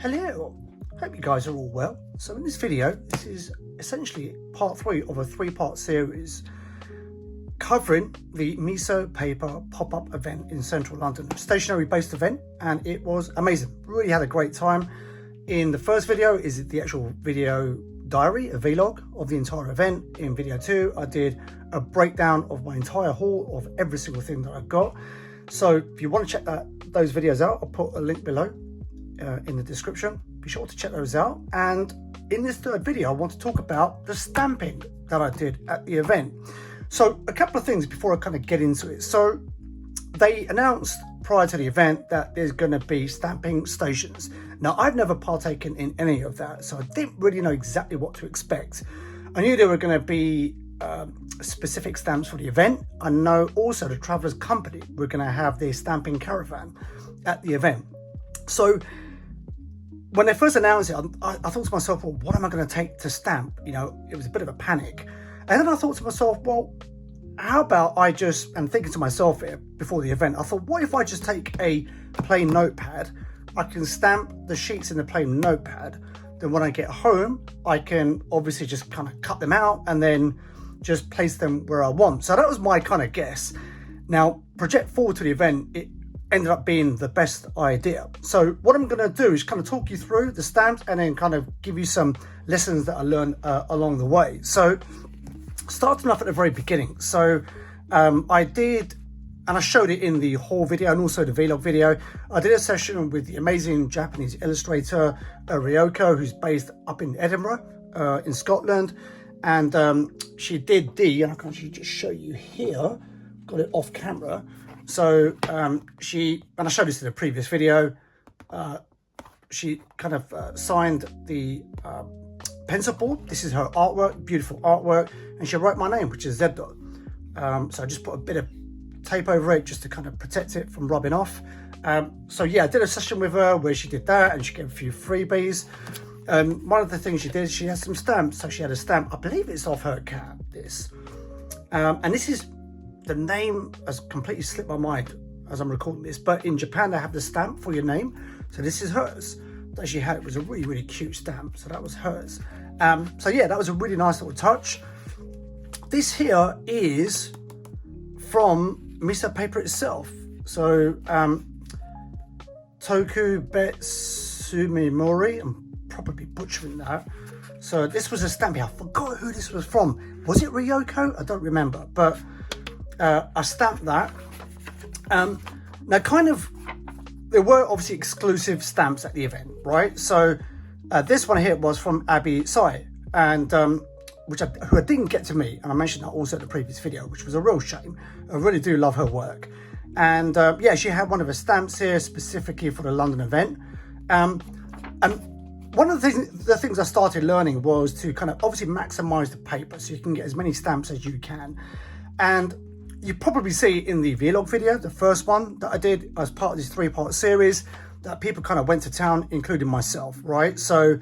Hello, hope you guys are all well. So in this video, this is essentially part 3 of a 3-part series covering the Miso Paper pop-up event in central London, a stationery based event, and it was amazing. Really had a great time. In the first video is the actual video diary, a vlog of the entire event. In video 2, I did a breakdown of my entire haul of every single thing that I got. So if you want to check those videos out, I'll put a link below in the description. Be sure to check those out. And in this third video, I want to talk about the stamping that I did at the event. So a couple of things before I kind of get into it. So they announced prior to the event that there's going to be stamping stations. Now, I've never partaken in any of that, so I didn't really know exactly what to expect. I knew there were going to be specific stamps for the event. I know also the Travellers Company were going to have their stamping caravan at the event. So when they first announced it, I thought to myself, well, what am I going to take to stamp? You know, it was a bit of a panic. And then I thought to myself, well, how about and thinking to myself here before the event, I thought, what if I just take a plain notepad? I can stamp the sheets in the plain notepad. Then when I get home, I can obviously just kind of cut them out and then just place them where I want. So that was my kind of guess. Now, project forward to the event, it ended up being the best idea. So what I'm going to do is kind of talk you through the stamps and then kind of give you some lessons that I learned along the way. So starting off at the very beginning. So I did, and I showed it in the haul video and also the vlog video, I did a session with the amazing Japanese illustrator Ryoko, who's based up in Edinburgh in Scotland. And she did and I can actually just show you here, got it off camera. So and I showed this in the previous video, she kind of signed the pencil board. This is her artwork, beautiful artwork, and she wrote my name, which is Zebdo. So I just put a bit of tape over it just to kind of protect it from rubbing off. So yeah, I did a session with her where she did that, and she gave a few freebies. One of the things she did, she has some stamps. So she had a stamp, I believe it's off her cat, this. And this is, the name has completely slipped my mind as I'm recording this, but in Japan they have the stamp for your name. So this is hers that she had. It was a really, really cute stamp. So that was hers. So yeah, that was a really nice little touch. This here is from Miso Paper itself. So Toku Betsumimori, I'm probably butchering that. So this was a stamp here. I forgot who this was from. Was it Ryoko? I don't remember, but I stamped that. Now kind of, there were obviously exclusive stamps at the event, right? So this one here was from Abby Sai, and who I didn't get to meet, and I mentioned that also in the previous video, which was a real shame. I really do love her work. And yeah, she had one of her stamps here specifically for the London event. And one of the things I started learning was to kind of obviously maximize the paper so you can get as many stamps as you can. And you probably see in the vlog video, the first one that I did as part of this 3-part series, that people kind of went to town, including myself, right? So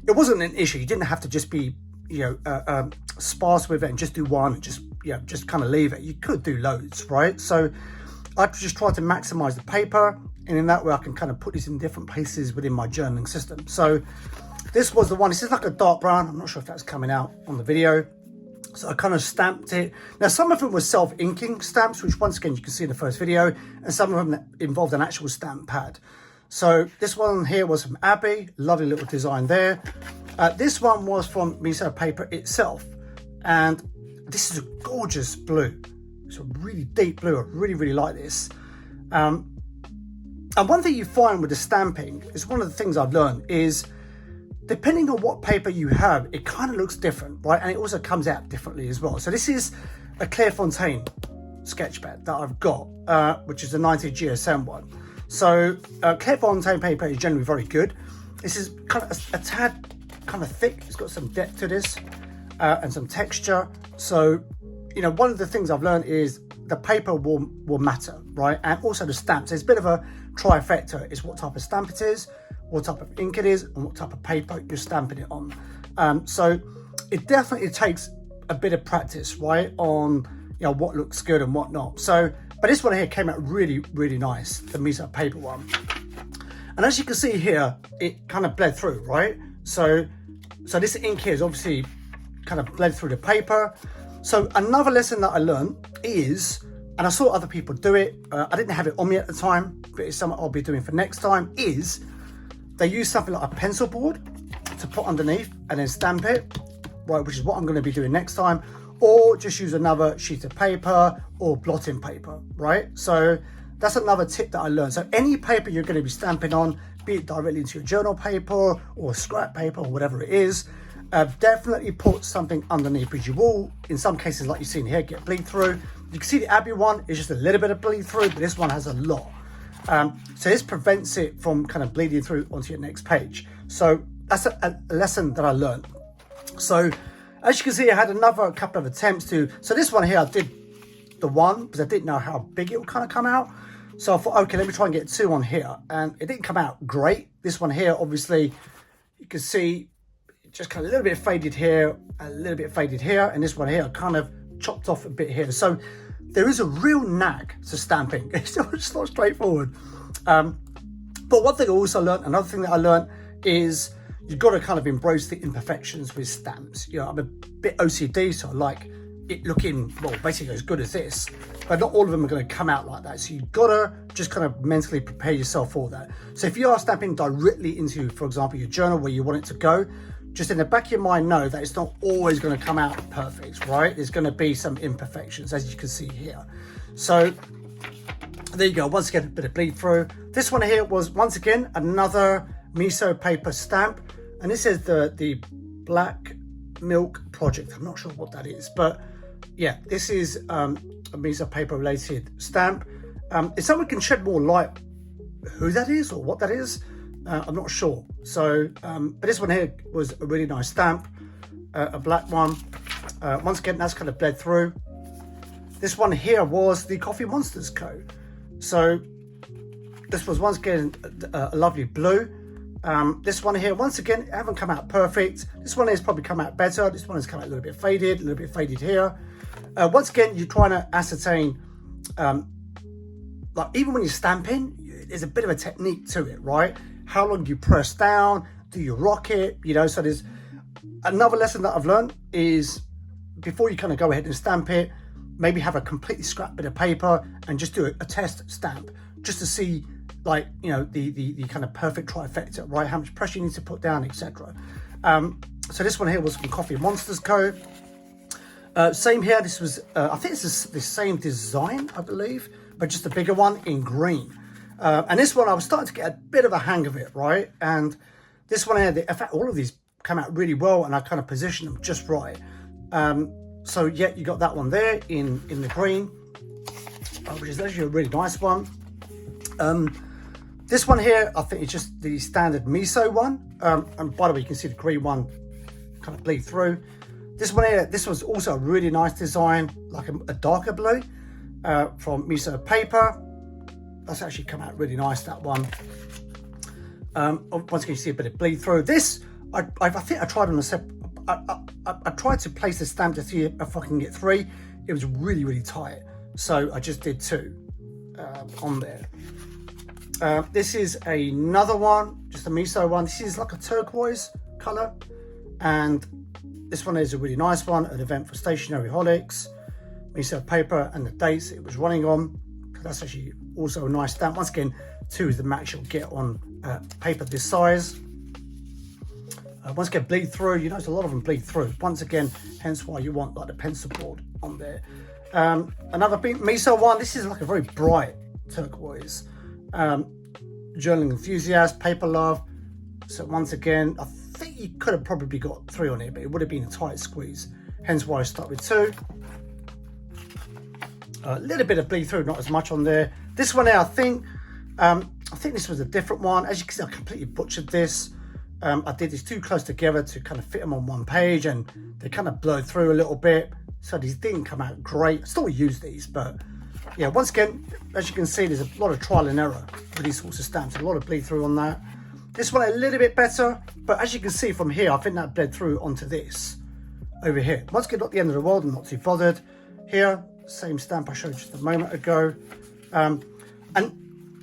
it wasn't an issue. You didn't have to just be, you know, sparse with it and just do one and just kind of leave it. You could do loads, right? So I just tried to maximize the paper, and in that way I can kind of put this in different places within my journaling system. So this was the one. This is like a dark brown. I'm not sure if that's coming out on the video. So I kind of stamped it. Now, some of them were self-inking stamps, which once again, you can see in the first video, and some of them involved an actual stamp pad. So this one here was from Abby, lovely little design there. This one was from Miso Paper itself. And this is a gorgeous blue. It's a really deep blue. I really, really like this. And one thing you find with the stamping is, one of the things I've learned is, depending on what paper you have, it kind of looks different, right? And it also comes out differently as well. So this is a Clairefontaine sketchpad that I've got, which is the 90 GSM one. So Clairefontaine paper is generally very good. This is kind of a tad kind of thick. It's got some depth to this and some texture. So, you know, one of the things I've learned is the paper will matter, right? And also the stamps. There's a bit of a trifecta. It's what type of stamp it is, what type of ink it is, and what type of paper you're stamping it on. So it definitely takes a bit of practice, right, on, you know, what looks good and what not. So, but this one here came out really, really nice, the Miso Paper one. And And as you can see here, it kind of bled through, right? So this ink here is obviously kind of bled through the paper. So another lesson that I learned is, and I saw other people do it, I didn't have it on me at the time, but it's something I'll be doing for next time, is they use something like a pencil board to put underneath and then stamp it, right, which is what I'm going to be doing next time, or just use another sheet of paper or blotting paper, right? So that's another tip that I learned. So any paper you're going to be stamping on, be it directly into your journal paper or scrap paper or whatever it is, definitely put something underneath, because you will, in some cases like you've seen here, get bleed through. You can see the Abbey one is just a little bit of bleed through, but this one has a lot. So this prevents it from kind of bleeding through onto your next page. So that's a lesson that I learned. So as you can see, I had another couple of attempts to, so this one here, I did the one because I didn't know how big it would kind of come out. So I thought, okay, let me try and get two on here. And it didn't come out great. This one here, obviously, you can see it just kind of a little bit faded here, a little bit faded here. And this one here, kind of chopped off a bit here. So there is a real knack to stamping. It's just not straightforward. But one thing I also learned, another thing that I learned is you've got to kind of embrace the imperfections with stamps. You know, I'm a bit OCD, so I like it looking, well, basically as good as this, but not all of them are going to come out like that. So you've got to just kind of mentally prepare yourself for that. So if you are stamping directly into, for example, your journal where you want it to go, just in the back of your mind, know that it's not always going to come out perfect, right? There's going to be some imperfections, as you can see here. So there you go. Once again, a bit of bleed through. This one here was, once again, another Miso Paper stamp. And this is the Black Milk Project. I'm not sure what that is, but yeah, this is a Miso Paper related stamp. If someone can shed more light who that is or what that is, I'm not sure. So, but this one here was a really nice stamp, a black one. Once again, that's kind of bled through. This one here was the Coffee Monsters Co. So this was once again a lovely blue. This one here, once again, it haven't come out perfect. This one has probably come out better. This one has come out a little bit faded here. Once again, you're trying to ascertain, like even when you're stamping, there's a bit of a technique to it, right? How long do you press down? Do you rock it? You know, so there's another lesson that I've learned is before you kind of go ahead and stamp it, maybe have a completely scrap bit of paper and just do a test stamp just to see, like, you know, the kind of perfect trifecta, right? How much pressure you need to put down, etc. So this one here was from Coffee Monsters Co. Same here. This was, I think this is the same design, I believe, but just a bigger one in green. And this one, I was starting to get a bit of a hang of it, right? And this one here, in fact, all of these come out really well, and I kind of positioned them just right. So yeah, you got that one there in the green, which is actually a really nice one. This one here, I think it's just the standard Miso one. And by the way, you can see the green one kind of bleed through. This one here, this was also a really nice design, like a darker blue from Miso Paper. That's actually come out really nice, that one. Once again, you see a bit of bleed through. This, I think I tried on a set. I tried to place the stamp to see if I can get three. It was really, really tight. So I just did two on there. This is another one, just a Miso one. This is like a turquoise color. And this one is a really nice one, an event for Stationery Holics, Miso Paper, and the dates it was running on. That's actually also a nice stamp. Once again, 2 is the max you'll get on paper this size. Once again, bleed through. You notice a lot of them bleed through. Once again, hence why you want like the pencil board on there. Another Miso one. This is like a very bright turquoise. Journaling enthusiast, paper love. So once again, I think you could have probably got 3 on it, but it would have been a tight squeeze. Hence why I stuck with 2. A little bit of bleed through, not as much on there. This one here, I think this was a different one. As you can see, I completely butchered this. I did these too close together to kind of fit them on one page, and they kind of blurred through a little bit. So these didn't come out great. I still use these, but yeah, once again, as you can see, there's a lot of trial and error with these sorts of stamps. A lot of bleed through on that. This one a little bit better, but as you can see from here, I think that bled through onto this over here. Once again, not the end of the world. I'm not too bothered. Here, same stamp I showed just a moment ago. And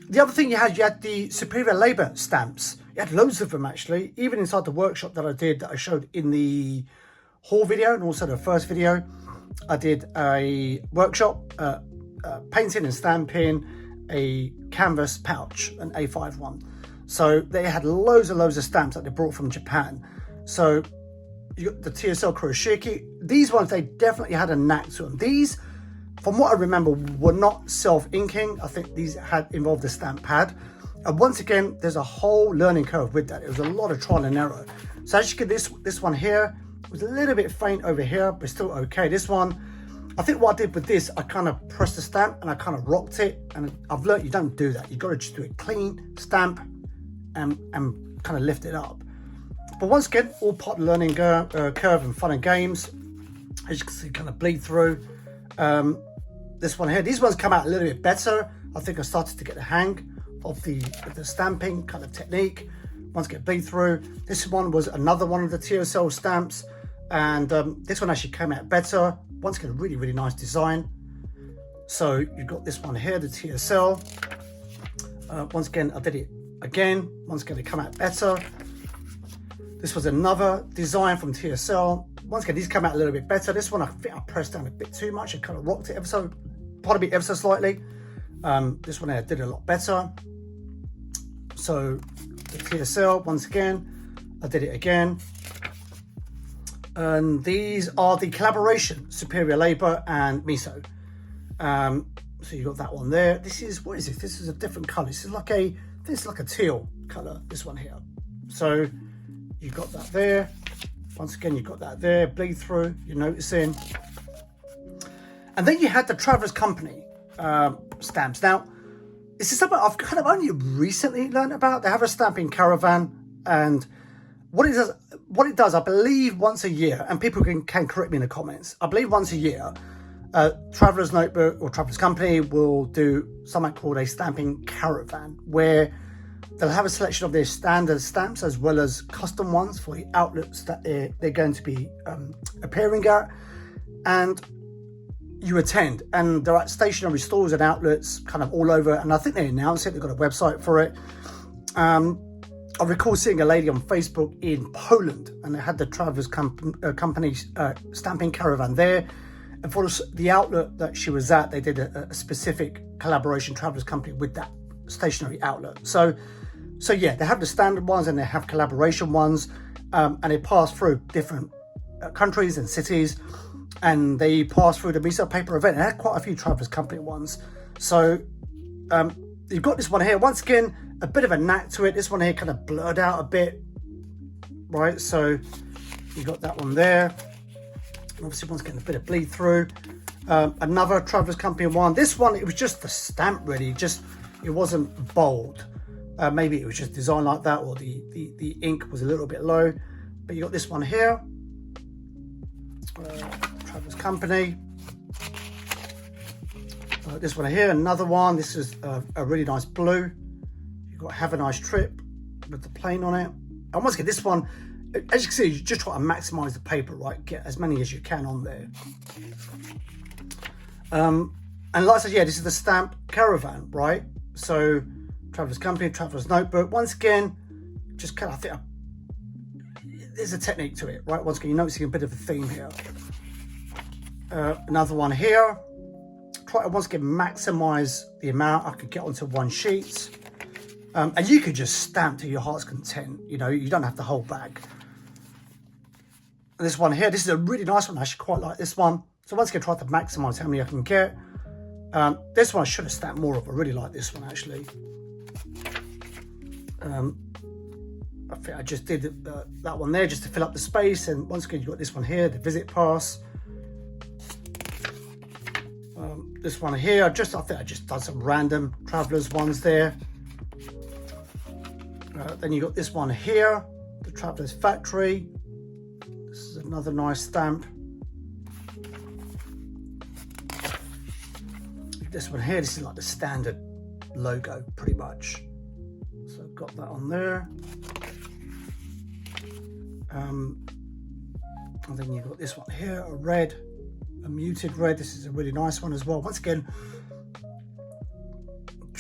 The other thing you had the superior labour stamps. You had loads of them actually, even inside the workshop that I did, that I showed in the haul video and also the first video. I did a workshop, painting and stamping a canvas pouch, an A5 one. So they had loads and loads of stamps that they brought from Japan. So you got the TSL Kuroshiki. These ones, they definitely had a knack to them. These, from what I remember, were not self-inking. I think these had involved a stamp pad. And once again, there's a whole learning curve with that. It was a lot of trial and error. So as you can, this one here was a little bit faint over here, but still okay. This one, I think what I did with this, I kind of pressed the stamp and I kind of rocked it. And I've learned you don't do that. You've got to just do it clean, stamp, and kind of lift it up. But once again, all part of the learning curve and fun and games. As you can see, kind of bleed through. This one here, these ones come out a little bit better. I think I started to get the hang of the stamping kind of technique. Once again, bleed through. This one was another one of the TSL stamps, and this one actually came out better. Once again, a really, really nice design. So you've got this one here, the TSL. Once again, I did it again. Once again, it came out better. This was another design from TSL. Once again, these come out a little bit better. This one, I think I pressed down a bit too much and kind of rocked it ever so slightly. This one I did a lot better. So the TSL, once again, I did it again. And these are the collaboration, Superior Labour and Miso. So you got that one there. This is, what is this? This is a different colour. This is like a teal colour, this one here. So you've got that there. Once again, you've got that there, bleed through, you're noticing. And then you had the Travelers Company stamps. Now, this is something I've kind of only recently learned about. They have a stamping caravan, and what it does, I believe once a year, and people can correct me in the comments, I believe once a year, Travelers Notebook or Travelers Company will do something called a stamping caravan, where they'll have a selection of their standard stamps as well as custom ones for the outlets that they're going to be appearing at, and you attend. And they're at stationery stores and outlets kind of all over, and I think they announced it, they've got a website for it. I recall seeing a lady on Facebook in Poland, and they had the Travelers Company stamping caravan there. And for the outlet that she was at, they did a specific collaboration Travelers Company with that stationery outlet. So yeah, they have the standard ones and they have collaboration ones, and they pass through different countries and cities, and they pass through the Miso Paper event. They had quite a few Travelers Company ones. So you've got this one here. Once again, a bit of a knack to it. This one here kind of blurred out a bit, right? So you got that one there. Obviously, once again, a bit of bleed through. Another Travelers Company one. This one, it was just the stamp really. Just, it wasn't bold. Maybe it was just designed like that, or the ink was a little bit low. But you got this one here, Travelers Company. This one here, another one. This is a really nice blue. You've got Have a Nice Trip with the plane on it. And once again, this one, as you can see, you just try to maximize the paper, right? Get as many as you can on there. And like I said, yeah, this is the stamp caravan, right? So Travelers Company, Travelers Notebook. Once again, just kind of, I think there's a technique to it, right? Once again, you're noticing a bit of a theme here. Another one here. Try to once again maximize the amount I could get onto one sheet. And you could just stamp to your heart's content. You know, you don't have to hold back. And this one here, this is a really nice one. I actually quite like this one. So once again, try to maximize how many I can get. This one I should have stamped more of. I really like this one actually. I think I just did that one there just to fill up the space. And once again, you've got this one here, the visit pass. This one here, I think I just done some random Travelers ones there. Then you got this one here, the Travelers Factory. This is another nice stamp. This one here, this is like the standard logo pretty much. So I've got that on there. And then you've got this one here, a red, a muted red. This is a really nice one as well. Once again,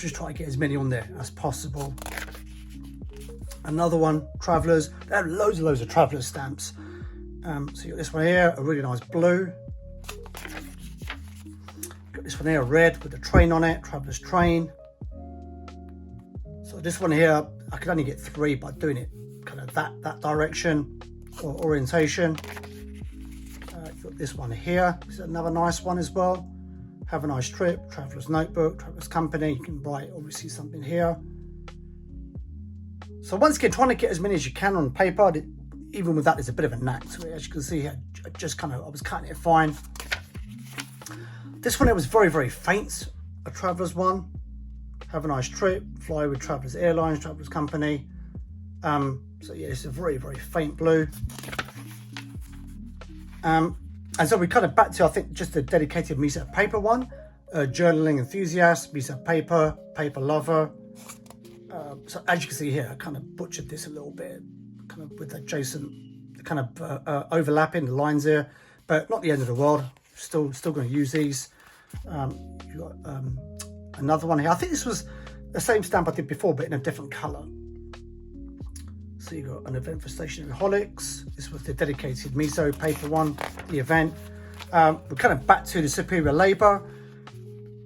just try to get as many on there as possible. Another one, Travellers. They have loads and loads of Travellers stamps. So you got this one here, a really nice blue. Got this one here, red with the train on it, Travellers train. So this one here, I could only get 3 by doing it kind of that direction or orientation. You've got this one here. This is another nice one as well. Have a nice trip, Traveller's notebook, Traveller's company. You can write obviously something here. So once again, trying to get as many as you can on paper. Even with that, there's a bit of a knack to it. As you can see here, I was cutting it fine. This one, it was very, very faint, a Traveller's one. Have a nice trip, fly with Traveller's Airlines, Traveller's company. So yeah, it's a very, very faint blue. And so we kind of back to, I think, just a dedicated Miso Paper one. Journaling enthusiast, Miso Paper, paper lover. So as you can see here, I kind of butchered this a little bit, kind of with adjacent, kind of overlapping the lines here, but not the end of the world. Still going to use these. You got another one here. I think this was the same stamp I did before, but in a different colour. So you got an event for Stationery Holics. This was the dedicated Miso Paper one, the event. We're kind of back to the Superior Labour.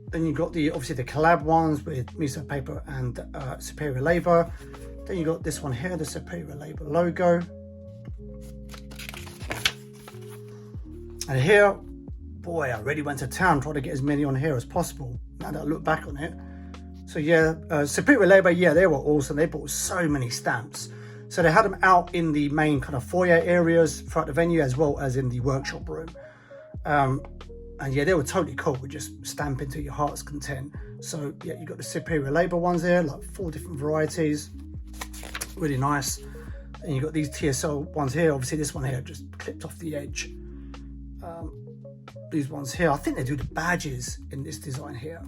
Then you got obviously the collab ones with Miso Paper and Superior Labour. Then you got this one here, the Superior Labour logo. And here, boy, I really went to town trying to get as many on here as possible, now that I look back on it. So yeah, Superior Labour, yeah, they were awesome. They bought so many stamps. So they had them out in the main kind of foyer areas throughout the venue, as well as in the workshop room. And yeah, they were totally cool with just stamping to your heart's content. So yeah, you got the Superior Labour ones there, like 4 different varieties. Really nice. And you got these TSL ones here. Obviously this one here just clipped off the edge. These ones here, I think they do the badges in this design here.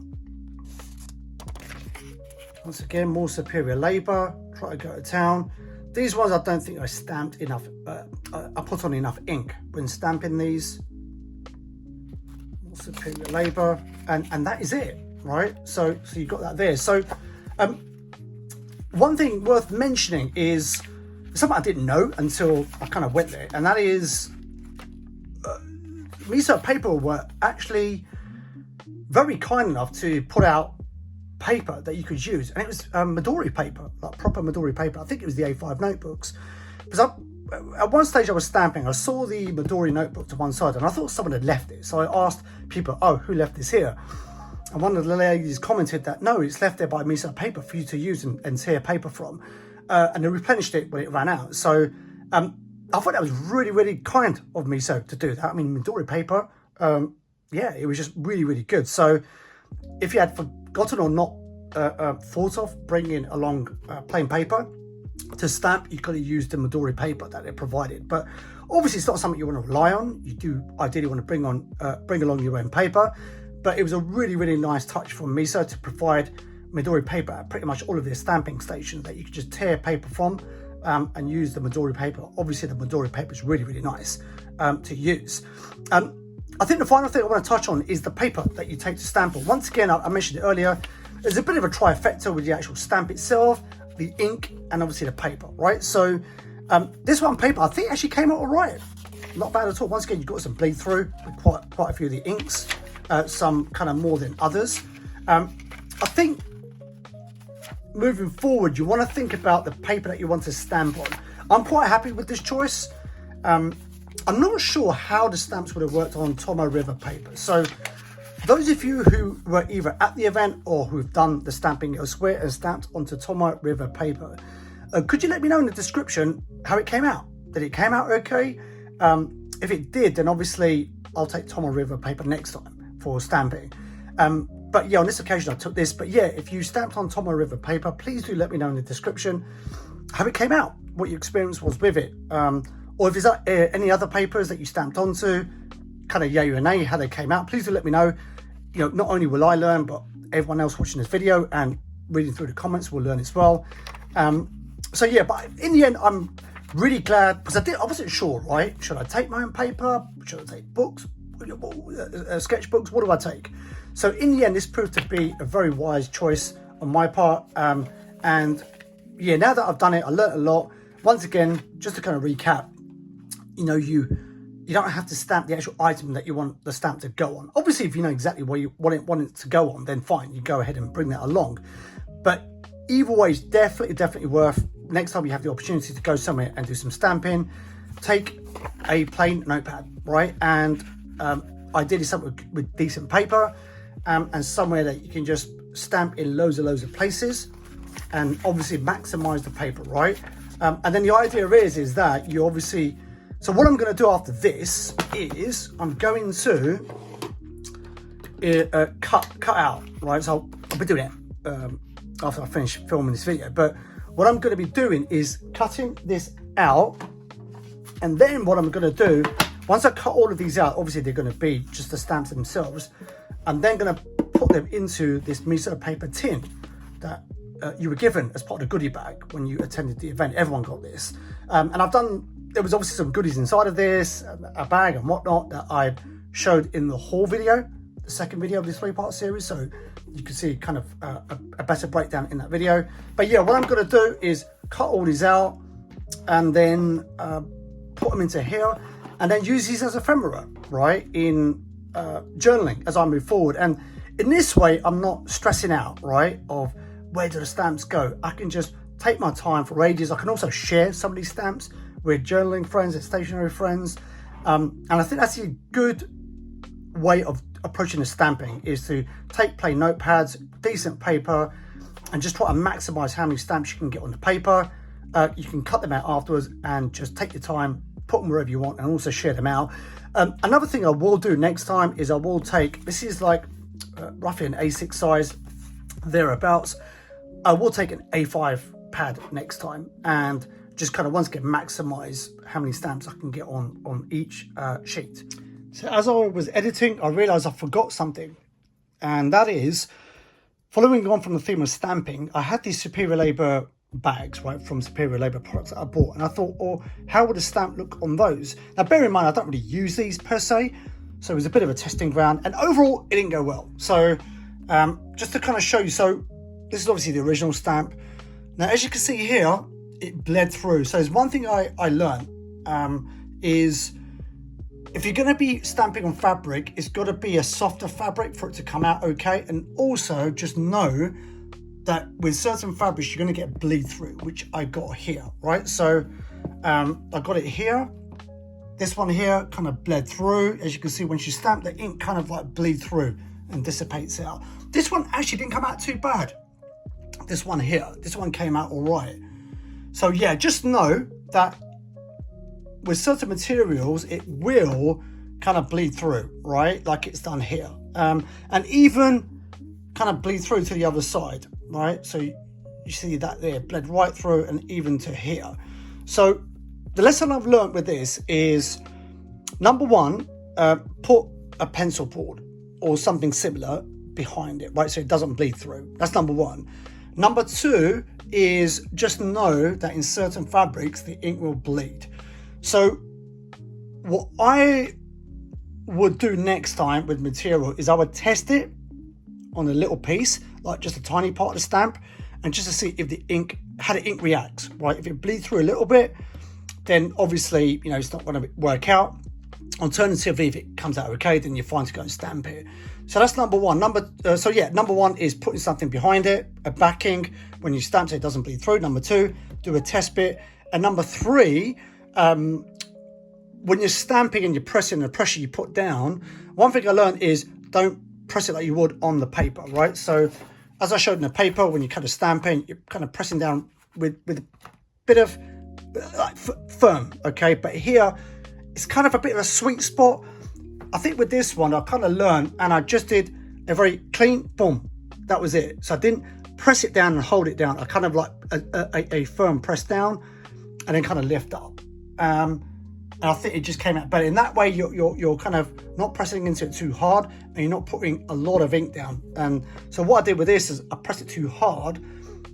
Once again, more Superior Labour. Try to go to town. These ones I don't think I stamped enough, I put on enough ink when stamping these. More Superior Labour, and that is it, right? So you've got that there. So one thing worth mentioning is something I didn't know until I kind of went there, and that is Miso Paper were actually very kind enough to put out paper that you could use, and it was Midori paper, like proper Midori paper. I think it was the A5 notebooks, because at one stage I was stamping, I saw the Midori notebook to one side and I thought someone had left it, so I asked people, oh, who left this here? And one of the ladies commented that no, it's left there by Miso Paper for you to use and tear paper from, and they replenished it when it ran out. So I thought that was really, really kind of Miso to do that. I mean, Midori paper, yeah, it was just really, really good. So if you had forgotten or not thought of bringing along plain paper to stamp, you could have used the Midori paper that they provided. But obviously it's not something you want to rely on. You do ideally want to bring along your own paper. But it was a really, really nice touch from Miso to provide Midori paper at pretty much all of their stamping stations that you could just tear paper from and use the Midori paper. Obviously the Midori paper is really, really nice to use. I think the final thing I want to touch on is the paper that you take to stamp on. Once again, I mentioned it earlier, there's a bit of a trifecta with the actual stamp itself, the ink, and obviously the paper, right? So this one paper, I think actually came out all right. Not bad at all. Once again, you've got some bleed through with quite a few of the inks, some kind of more than others. I think moving forward, you want to think about the paper that you want to stamp on. I'm quite happy with this choice. I'm not sure how the stamps would have worked on Tomoe River paper. So those of you who were either at the event or who've done the stamping elsewhere and stamped onto Tomoe River paper, could you let me know in the description how it came out? Did it came out okay? If it did, then obviously I'll take Tomoe River paper next time for stamping. But yeah, on this occasion I took this. But yeah, if you stamped on Tomoe River paper, please do let me know in the description how it came out, what your experience was with it. Or if there's any other papers that you stamped onto, kind of yay or nay, how they came out, please do let me know. You know, not only will I learn, but everyone else watching this video and reading through the comments will learn as well. So yeah, but in the end, I'm really glad, because I wasn't sure, right? Should I take my own paper? Should I take books, sketchbooks? What do I take? So in the end, this proved to be a very wise choice on my part. And yeah, now that I've done it, I learned a lot. Once again, just to kind of recap, you know, you don't have to stamp the actual item that you want the stamp to go on. Obviously, if you know exactly where you want it to go on, then fine, you go ahead and bring that along. But either way, it's definitely worth, next time you have the opportunity to go somewhere and do some stamping, take a plain notepad, right? And ideally something with decent paper, and somewhere that you can just stamp in loads of places, and obviously maximize the paper, right? And then the idea is that you obviously, so what I'm going to do after this is I'm going to cut out, right? So I'll be doing it after I finish filming this video. But what I'm going to be doing is cutting this out, and then what I'm going to do, once I cut all of these out, obviously they're going to be just the stamps themselves. I'm then going to put them into this Miso paper tin that you were given as part of the goodie bag when you attended the event. Everyone got this, and there was obviously some goodies inside of this, a bag and whatnot that I showed in the haul video, the second video of this 3-part series, so you can see kind of a better breakdown in that video. But yeah, what I'm going to do is cut all these out and then put them into here, and then use these as ephemera, right, in journaling as I move forward. And in this way, I'm not stressing out, right, of where do the stamps go. I can just take my time for ages. I can also share some of these stamps with journaling friends and stationery friends. And I think that's a good way of approaching the stamping, is to take plain notepads, decent paper, and just try to maximize how many stamps you can get on the paper. You can cut them out afterwards and just take your time, put them wherever you want, and also share them out. Another thing I will do next time is I will take, this is like roughly an A6 size, thereabouts. I will take an A5 pad next time and just kind of once again maximize how many stamps I can get on each sheet. So as I was editing, I realized I forgot something, and that is, following on from the theme of stamping, I had these Superior Labour bags, right, from Superior Labour products that I bought, and I thought, oh, how would a stamp look on those? Now bear in mind, I don't really use these per se, so it was a bit of a testing ground, and overall it didn't go well. So just to kind of show you, so this is obviously the original stamp. Now as you can see here, it bled through. So there's one thing I learned, is if you're going to be stamping on fabric, it's got to be a softer fabric for it to come out okay. And also just know that with certain fabrics you're going to get bleed through, which I got here, right? So I got it here. This one here kind of bled through. As you can see, when you stamp, the ink kind of like bleed through and dissipates out. This one actually didn't come out too bad. This one here, this one came out all right. So yeah, just know that with certain materials, it will kind of bleed through, right? Like it's done here. And even kind of bleed through to the other side, right? So you see that there, bled right through and even to here. So the lesson I've learned with this is, number one, put a pencil board or something similar behind it, right? So it doesn't bleed through. That's number one. Number two is just know that in certain fabrics, the ink will bleed. So what I would do next time with material is I would test it on a little piece, like just a tiny part of the stamp, and just to see if the ink, how the ink reacts, right? If it bleeds through a little bit, then obviously, you know, it's not going to work out. Alternatively, if it comes out okay, then you're fine to go and stamp it. So that's number one. Number one is putting something behind it, a backing when you stamp so it doesn't bleed through. Number two, do a test bit. And number three, when you're stamping and you're pressing, the pressure you put down, one thing I learned is don't press it like you would on the paper, right? So as I showed in the paper, when you kind of stamping, you're kind of pressing down with a bit of like firm, okay? But here, it's kind of a bit of a sweet spot. I think with this one, I kind of learned, and I just did a very clean, boom, that was it. So I didn't press it down and hold it down. I kind of like a firm press down and then kind of lift up. And I think it just came out better. In that way, you're kind of not pressing into it too hard, and you're not putting a lot of ink down. And so what I did with this is I pressed it too hard,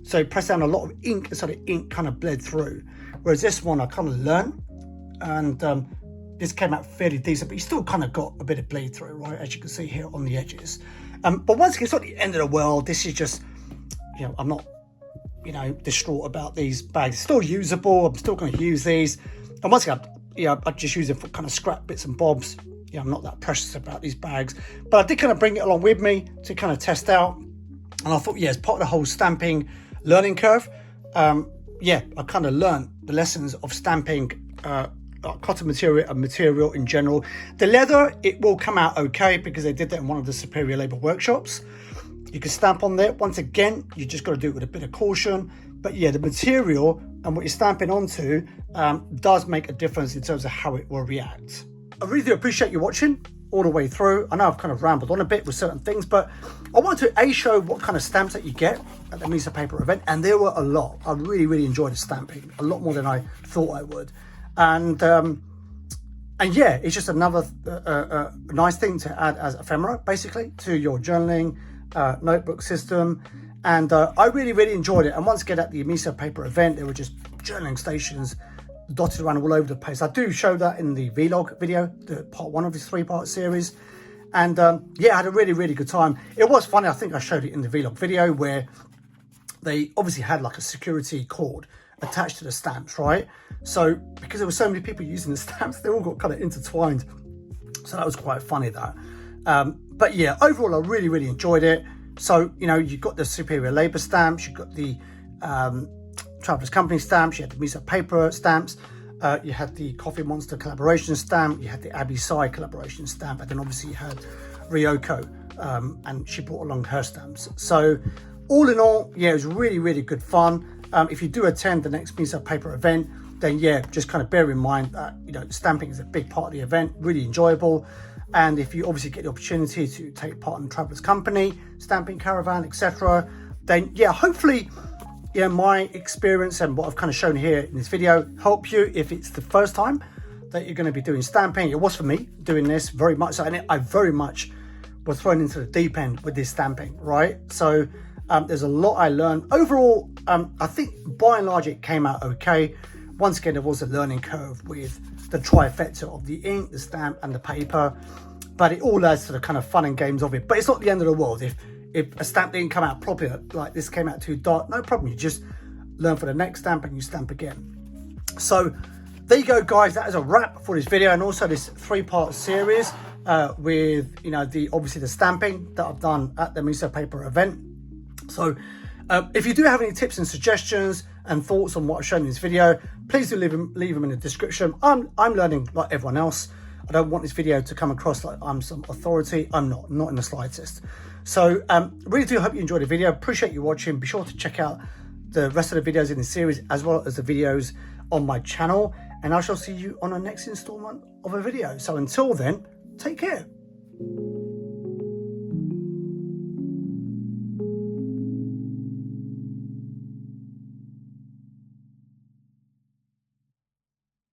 so I pressed down a lot of ink, and so the ink kind of bled through. Whereas this one, I kind of learned, and this came out fairly decent, but you still kind of got a bit of bleed through, right? As you can see here on the edges. But once again, it's not the end of the world. This is just, I'm not, distraught about these bags. It's still usable. I'm still going to use these. And once again, I just use them for kind of scrap bits and bobs. I'm not that precious about these bags. But I did kind of bring it along with me to kind of test out. And I thought, as part of the whole stamping learning curve, I kind of learned the lessons of stamping cotton material and material in general. The leather, it will come out okay because they did that in one of the Superior Labour workshops. You can stamp on there. Once again, you just got to do it with a bit of caution. But the material and what you're stamping onto does make a difference in terms of how it will react. I really do appreciate you watching all the way through. I know I've kind of rambled on a bit with certain things, but I wanted to show what kind of stamps that you get at the Miso Paper event, and there were a lot. I really, really enjoyed the stamping, a lot more than I thought I would. And it's just another nice thing to add as ephemera, basically, to your journaling notebook system. And I really, really enjoyed it. And once again, at the Miso Paper event, there were just journaling stations dotted around all over the place. I do show that in the vlog video, the part 1 of this 3-part series. And I had a really, really good time. It was funny. I think I showed it in the vlog video where they obviously had like a security cord attached to the stamps, right? So because there were so many people using the stamps, they all got kind of intertwined. So that was quite funny, that. But overall, I really, really enjoyed it. So, you've got the Superior Labour stamps, you've got the Travellers Company stamps, you had the Miso Paper stamps, you had the Coffee Monster collaboration stamp, you had the Abby Sai collaboration stamp, and then obviously you had Ryoko, and she brought along her stamps. So all in all, it was really, really good fun. If you do attend the next Miso Paper event, then just kind of bear in mind that, stamping is a big part of the event, really enjoyable. And if you obviously get the opportunity to take part in Travellers Company, stamping caravan, etc., then hopefully, my experience and what I've kind of shown here in this video help you if it's the first time that you're going to be doing stamping. It was for me doing this very much so, and I very much was thrown into the deep end with this stamping, right? So there's a lot I learned. Overall, I think by and large it came out okay. Once again, there was a learning curve with the trifecta of the ink, the stamp and the paper, but it all adds to the kind of fun and games of it. But it's not the end of the world. If a stamp didn't come out properly, like this came out too dark, no problem. You just learn for the next stamp and you stamp again. So there you go, guys. That is a wrap for this video and also this 3-part series with obviously the stamping that I've done at the Miso Paper event. So if you do have any tips and suggestions and thoughts on what I've shown in this video, please do leave them in the description. I'm learning like everyone else. I don't want this video to come across like I'm some authority. I'm not in the slightest. So really do hope you enjoyed the video. Appreciate you watching. Be sure to check out the rest of the videos in the series as well as the videos on my channel, and I shall see you on the next installment of a video. So until then, take care.